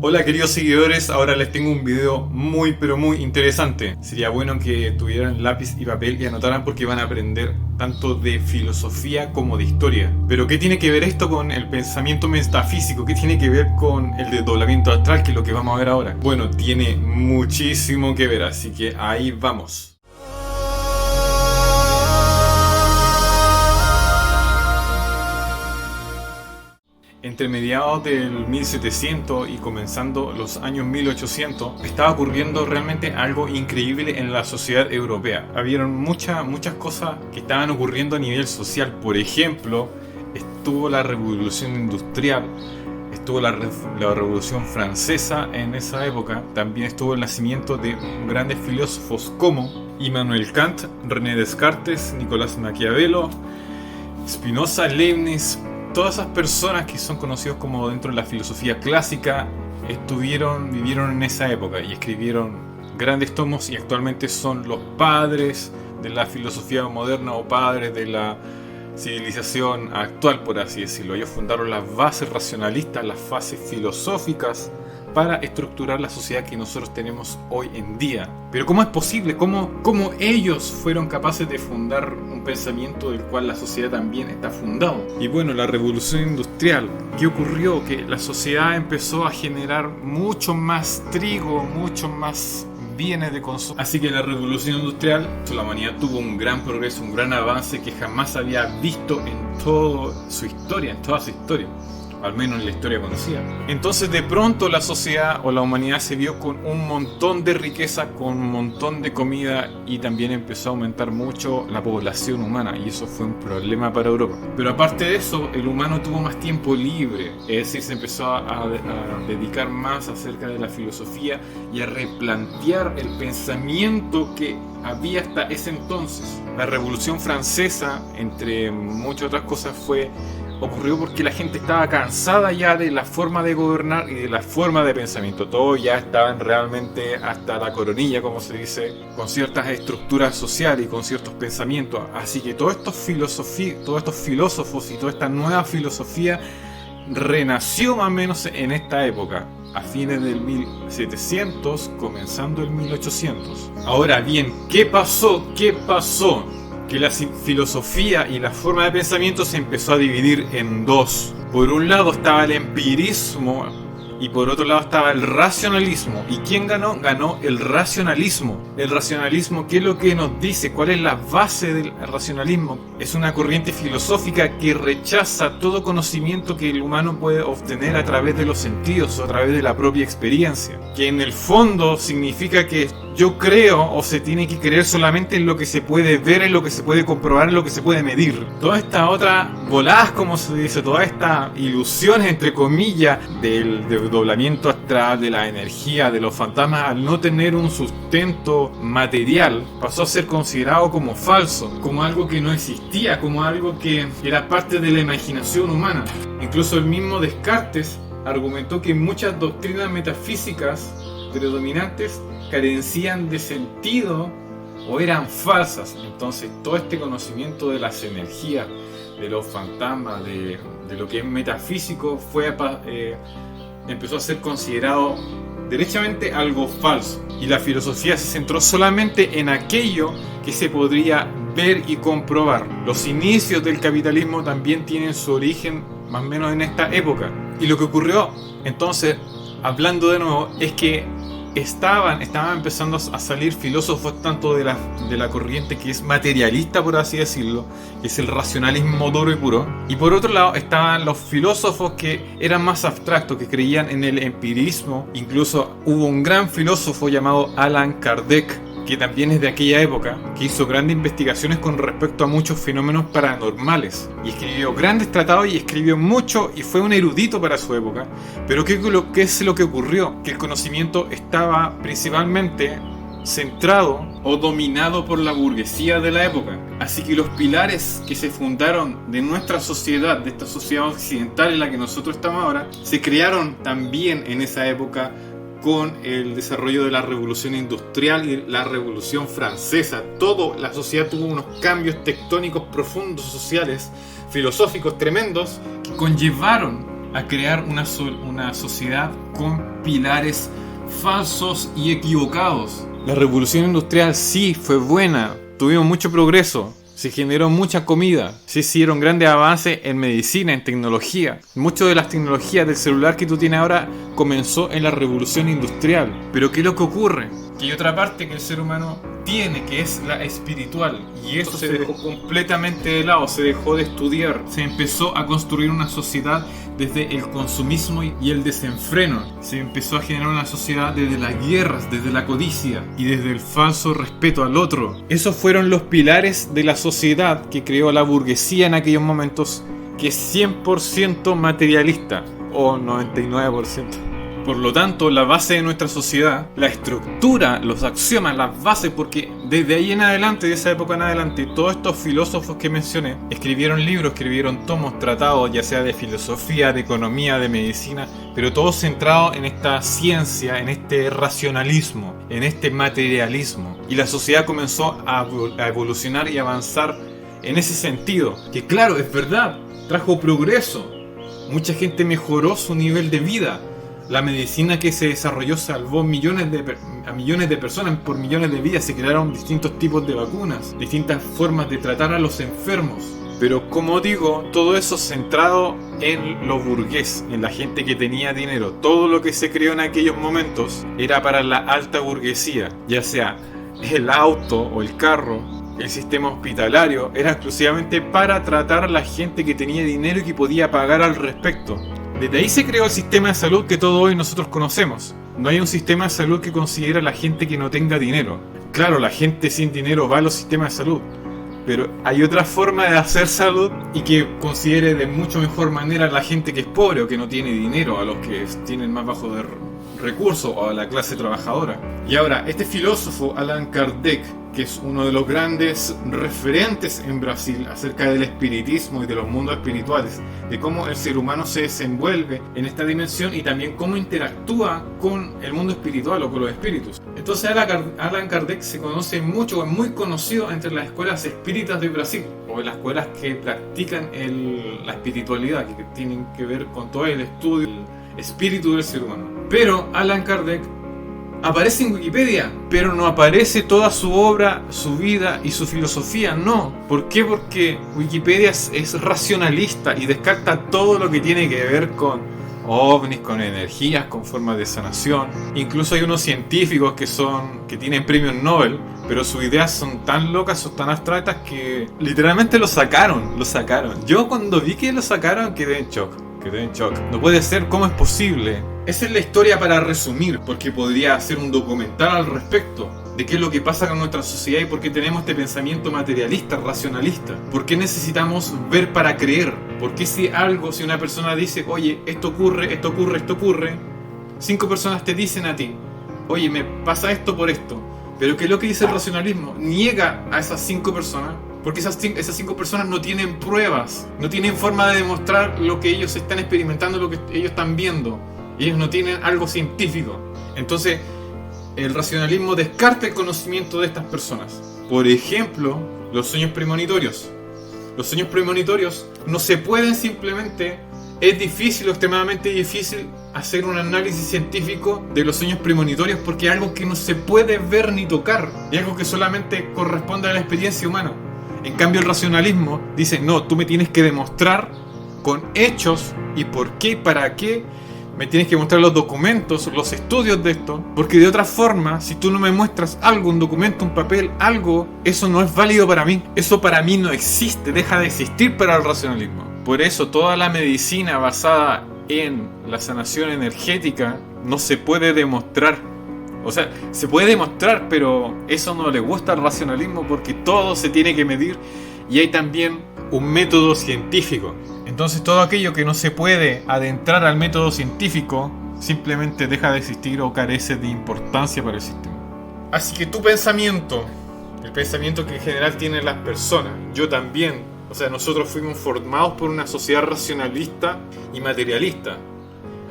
Hola queridos seguidores, ahora les tengo un video muy pero muy interesante. Sería bueno que tuvieran lápiz y papel y anotaran porque van a aprender tanto de filosofía como de historia. Pero ¿qué tiene que ver esto con el pensamiento metafísico? ¿Qué tiene que ver con el desdoblamiento astral, que es lo que vamos a ver ahora? Bueno, tiene muchísimo que ver, así que ahí vamos. Entre mediados del 1700 y comenzando los años 1800 estaba ocurriendo realmente algo increíble en la sociedad europea. Habían muchas cosas que estaban ocurriendo a nivel social. Por ejemplo, estuvo la Revolución Industrial, estuvo la Revolución Francesa en esa época. También estuvo el nacimiento de grandes filósofos como Immanuel Kant, René Descartes, Nicolás Maquiavelo, Spinoza, Leibniz. Todas esas personas que son conocidos como dentro de la filosofía clásica vivieron en esa época y escribieron grandes tomos y actualmente son los padres de la filosofía moderna o padres de la civilización actual, por así decirlo. Ellos fundaron las bases racionalistas, las bases filosóficas para estructurar la sociedad que nosotros tenemos hoy en día. Pero ¿cómo es posible? ¿Cómo ellos fueron capaces de fundar un pensamiento del cual la sociedad también está fundado? Y bueno, la revolución industrial, ¿qué ocurrió? Que la sociedad empezó a generar mucho más trigo, mucho más bienes de consumo. Así que la revolución industrial, la humanidad tuvo un gran progreso, un gran avance que jamás había visto en toda su historia, al menos en la historia conocida. Entonces de pronto la sociedad o la humanidad se vio con un montón de riqueza, con un montón de comida, y también empezó a aumentar mucho la población humana, y eso fue un problema para Europa. Pero aparte de eso, el humano tuvo más tiempo libre, es decir, se empezó a dedicar más acerca de la filosofía y a replantear el pensamiento que había hasta ese entonces. La Revolución Francesa, entre muchas otras cosas, ocurrió porque la gente estaba cansada ya de la forma de gobernar y de la forma de pensamiento. Todos ya estaban realmente hasta la coronilla, como se dice, con ciertas estructuras sociales y con ciertos pensamientos. Así que todos estos filósofos y toda esta nueva filosofía renació más o menos en esta época, a fines del 1700, comenzando el 1800. Ahora bien, ¿qué pasó? Que la filosofía y la forma de pensamiento se empezó a dividir en dos. Por un lado estaba el empirismo y por otro lado estaba el racionalismo. ¿Y quién ganó? Ganó el racionalismo. El racionalismo, ¿qué es lo que nos dice? ¿Cuál es la base del racionalismo? Es una corriente filosófica que rechaza todo conocimiento que el humano puede obtener a través de los sentidos o a través de la propia experiencia. Que en el fondo significa que yo creo, o se tiene que creer solamente en lo que se puede ver, en lo que se puede comprobar, en lo que se puede medir. Toda esta otra voladas, como se dice, toda esta ilusiones, entre comillas, del desdoblamiento astral, de la energía, de los fantasmas, al no tener un sustento material, pasó a ser considerado como falso, como algo que no existía, como algo que era parte de la imaginación humana. Incluso el mismo Descartes argumentó que muchas doctrinas metafísicas predominantes carecían de sentido o eran falsas. Entonces todo este conocimiento de las energías, de los fantasmas, de lo que es metafísico, empezó a ser considerado derechamente algo falso, y la filosofía se centró solamente en aquello que se podría ver y comprobar. Los inicios del capitalismo también tienen su origen más o menos en esta época, y lo que ocurrió entonces, hablando de nuevo, es que estaban empezando a salir filósofos tanto de la corriente que es materialista, por así decirlo, que es el racionalismo duro y puro, y por otro lado estaban los filósofos que eran más abstractos, que creían en el empirismo. Incluso hubo un gran filósofo llamado Allan Kardec, que también es de aquella época, que hizo grandes investigaciones con respecto a muchos fenómenos paranormales, y escribió grandes tratados y escribió mucho, y fue un erudito para su época. Pero ¿qué es lo que ocurrió? Que el conocimiento estaba principalmente centrado o dominado por la burguesía de la época. Así que los pilares que se fundaron de nuestra sociedad, de esta sociedad occidental en la que nosotros estamos ahora, se crearon también en esa época con el desarrollo de la revolución industrial y la revolución francesa. La sociedad tuvo unos cambios tectónicos profundos, sociales, filosóficos tremendos, que conllevaron a crear una sociedad con pilares falsos y equivocados. La revolución industrial sí fue buena, tuvimos mucho progreso, se generó mucha comida, se hicieron grandes avances en medicina, en tecnología. Muchas de las tecnologías del celular que tú tienes ahora comenzó en la revolución industrial. Pero ¿qué es lo que ocurre? Que hay otra parte que el ser humano tiene, que es la espiritual, y eso se dejó completamente de lado, se dejó de estudiar, se empezó a construir una sociedad desde el consumismo y el desenfreno, se empezó a generar una sociedad desde las guerras, desde la codicia y desde el falso respeto al otro. Esos fueron los pilares de la sociedad que creó la burguesía en aquellos momentos, que es 100% materialista, o 99%. Por lo tanto, la base de nuestra sociedad, la estructura, los axiomas, las bases, porque desde ahí en adelante, de esa época en adelante, todos estos filósofos que mencioné escribieron libros, escribieron tomos, tratados, ya sea de filosofía, de economía, de medicina, pero todos centrados en esta ciencia, en este racionalismo, en este materialismo. Y la sociedad comenzó a evolucionar y avanzar en ese sentido, que claro, es verdad, trajo progreso. Mucha gente mejoró su nivel de vida. La medicina que se desarrolló salvó a millones de personas por millones de vidas. Se crearon distintos tipos de vacunas, distintas formas de tratar a los enfermos. Pero como digo, todo eso centrado en lo burgués, en la gente que tenía dinero. Todo lo que se creó en aquellos momentos era para la alta burguesía, ya sea el auto o el carro, el sistema hospitalario, era exclusivamente para tratar a la gente que tenía dinero y que podía pagar al respecto. Desde ahí se creó el sistema de salud que todos hoy nosotros conocemos. No hay un sistema de salud que considera a la gente que no tenga dinero. Claro, la gente sin dinero va a los sistemas de salud, pero hay otra forma de hacer salud y que considere de mucho mejor manera a la gente que es pobre o que no tiene dinero, a los que tienen más bajo de recursos o a la clase trabajadora. Y ahora, este filósofo Allan Kardec, que es uno de los grandes referentes en Brasil acerca del espiritismo y de los mundos espirituales, de cómo el ser humano se desenvuelve en esta dimensión y también cómo interactúa con el mundo espiritual o con los espíritus. Entonces Allan Kardec se conoce mucho, es muy conocido entre las escuelas espíritas de Brasil, o en las escuelas que practican la espiritualidad, que tienen que ver con todo el estudio del espíritu del ser humano. Pero Allan Kardec aparece en Wikipedia, pero no aparece toda su obra, su vida y su filosofía, no. ¿Por qué? Porque Wikipedia es racionalista y descarta todo lo que tiene que ver con ovnis, con energías, con formas de sanación. Incluso hay unos científicos que tienen premios Nobel, pero sus ideas son tan locas, son tan abstractas que literalmente lo sacaron. Yo cuando vi que lo sacaron quedé en shock. No puede ser, ¿cómo es posible? Esa es la historia para resumir, porque podría hacer un documental al respecto de qué es lo que pasa con nuestra sociedad y por qué tenemos este pensamiento materialista, racionalista. ¿Por qué necesitamos ver para creer? ¿Por qué si una persona dice, oye, esto ocurre, 5 personas te dicen a ti, oye, me pasa esto por esto? Pero ¿qué es lo que dice el racionalismo? Niega a esas 5 personas. Porque esas 5 personas no tienen pruebas, no tienen forma de demostrar lo que ellos están experimentando, lo que ellos están viendo. Ellos no tienen algo científico. Entonces, el racionalismo descarta el conocimiento de estas personas. Por ejemplo, los sueños premonitorios. Los sueños premonitorios no se pueden simplemente... Es difícil, extremadamente difícil, hacer un análisis científico de los sueños premonitorios porque es algo que no se puede ver ni tocar. Es algo que solamente corresponde a la experiencia humana. En cambio el racionalismo dice, no, tú me tienes que demostrar con hechos y por qué y para qué, me tienes que mostrar los documentos, los estudios de esto, porque de otra forma, si tú no me muestras algo, un documento, un papel, algo, eso no es válido para mí. Eso para mí no existe, deja de existir para el racionalismo. Por eso toda la medicina basada en la sanación energética no se puede demostrar. O sea, se puede demostrar, pero eso no le gusta al racionalismo porque todo se tiene que medir y hay también un método científico. Entonces todo aquello que no se puede adentrar al método científico simplemente deja de existir o carece de importancia para el sistema. Así que tu pensamiento, el pensamiento que en general tienen las personas, yo también, o sea, nosotros fuimos formados por una sociedad racionalista y materialista.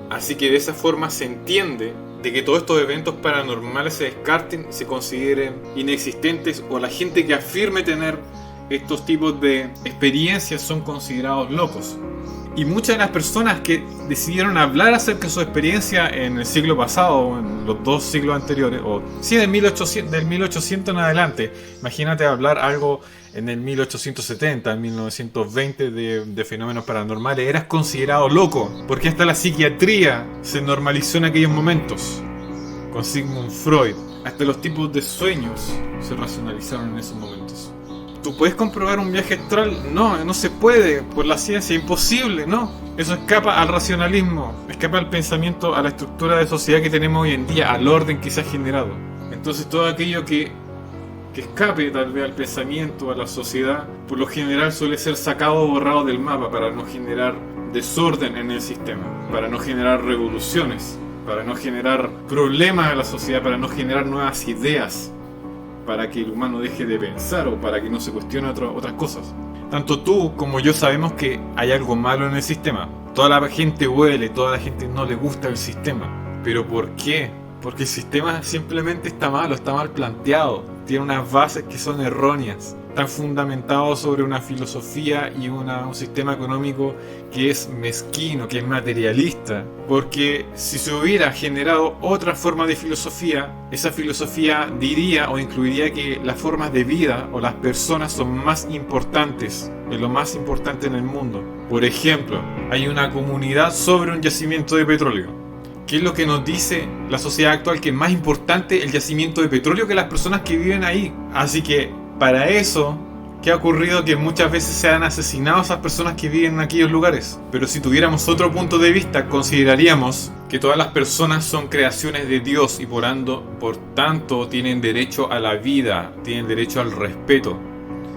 Así que de esa forma se entiende de que todos estos eventos paranormales se descarten, se consideren inexistentes o la gente que afirme tener estos tipos de experiencias son considerados locos. Y muchas de las personas que decidieron hablar acerca de su experiencia en el siglo pasado, en los 2 siglos anteriores, o sí, del 1800 en adelante, imagínate hablar algo en el 1870, en 1920 de fenómenos paranormales, eras considerado loco, porque hasta la psiquiatría se normalizó en aquellos momentos, con Sigmund Freud. Hasta los tipos de sueños se racionalizaron en esos momentos. ¿Tú puedes comprobar un viaje astral? No, no se puede, por la ciencia, imposible, no. Eso escapa al racionalismo, escapa al pensamiento, a la estructura de sociedad que tenemos hoy en día, al orden que se ha generado. Entonces todo aquello que escape tal vez al pensamiento, a la sociedad, por lo general suele ser sacado o borrado del mapa para no generar desorden en el sistema, para no generar revoluciones, para no generar problemas a la sociedad, para no generar nuevas ideas, para que el humano deje de pensar o para que no se cuestione otras cosas. Tanto tú como yo sabemos que hay algo malo en el sistema. Toda la gente huele, toda la gente no le gusta el sistema. ¿Pero por qué? Porque el sistema simplemente está malo, está mal planteado. Tiene unas bases que son erróneas. Están fundamentados sobre una filosofía y un sistema económico que es mezquino, que es materialista. Porque si se hubiera generado otra forma de filosofía, esa filosofía diría o incluiría que las formas de vida o las personas son más importantes, es lo más importante en el mundo. Por ejemplo, hay una comunidad sobre un yacimiento de petróleo. ¿Qué es lo que nos dice la sociedad actual? Que es más importante el yacimiento de petróleo que las personas que viven ahí. Así que para eso, ¿qué ha ocurrido? Que muchas veces se han asesinado a esas personas que viven en aquellos lugares. Pero si tuviéramos otro punto de vista, consideraríamos que todas las personas son creaciones de Dios y por tanto tienen derecho a la vida, tienen derecho al respeto.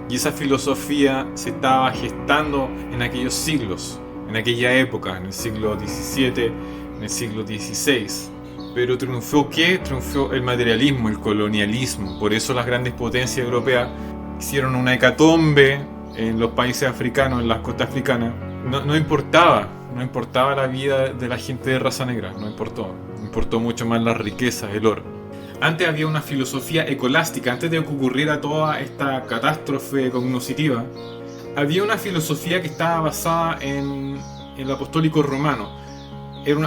Y esa filosofía se estaba gestando en aquellos siglos, en aquella época, en el siglo XVII, en el siglo XVI. Pero triunfó ¿qué? Triunfó el materialismo, el colonialismo. Por eso las grandes potencias europeas hicieron una hecatombe en los países africanos, en las costas africanas. No importaba la vida de la gente de raza negra, no importó mucho más la riqueza, el oro. Antes había una filosofía escolástica, antes de que ocurriera toda esta catástrofe cognoscitiva, había una filosofía que estaba basada en el apostólico romano.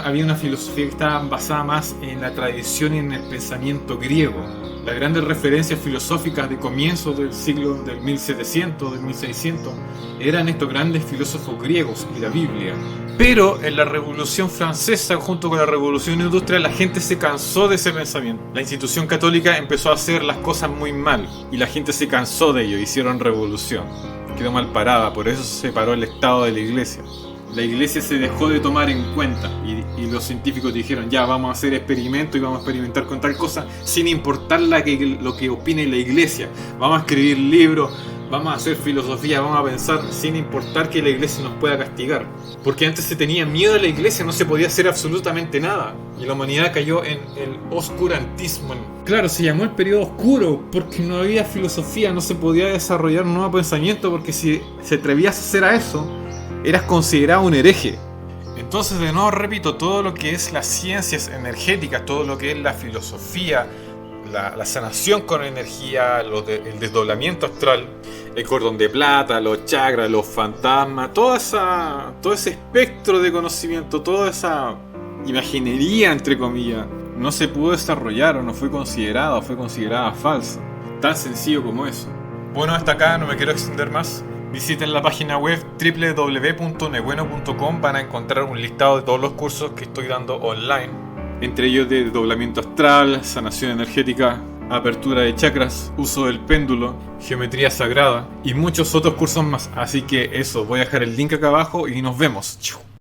Había una filosofía que estaba basada más en la tradición y en el pensamiento griego. Las grandes referencias filosóficas de comienzos del siglo del 1700, del 1600, eran estos grandes filósofos griegos y la Biblia. Pero en la Revolución Francesa, junto con la Revolución Industrial, la gente se cansó de ese pensamiento. La institución católica empezó a hacer las cosas muy mal y la gente se cansó de ello, hicieron revolución. Quedó mal parada, por eso se separó el Estado de la Iglesia. La Iglesia se dejó de tomar en cuenta y los científicos dijeron, ya vamos a hacer experimentos y vamos a experimentar con tal cosa sin importar lo que opine la Iglesia. Vamos a escribir libros, vamos a hacer filosofía, vamos a pensar sin importar que la Iglesia nos pueda castigar. Porque antes se tenía miedo a la Iglesia, no se podía hacer absolutamente nada. Y la humanidad cayó en el oscurantismo. Claro, se llamó el periodo oscuro porque no había filosofía, no se podía desarrollar un nuevo pensamiento, porque si se atrevías a hacer a eso, eras considerado un hereje. Entonces, de nuevo repito, todo lo que es las ciencias energéticas, todo lo que es la filosofía, la sanación con energía, el desdoblamiento astral, el cordón de plata, los chakras, los fantasmas, todo ese espectro de conocimiento, toda esa imaginería, entre comillas, no se pudo desarrollar o no fue considerada falsa. Tan sencillo como eso. Bueno, hasta acá, no me quiero extender más. Visiten la página web www.nebueno.com. Van a encontrar un listado de todos los cursos que estoy dando online, entre ellos de desdoblamiento astral, sanación energética, apertura de chakras, uso del péndulo, geometría sagrada y muchos otros cursos más. Así que eso, voy a dejar el link acá abajo y nos vemos.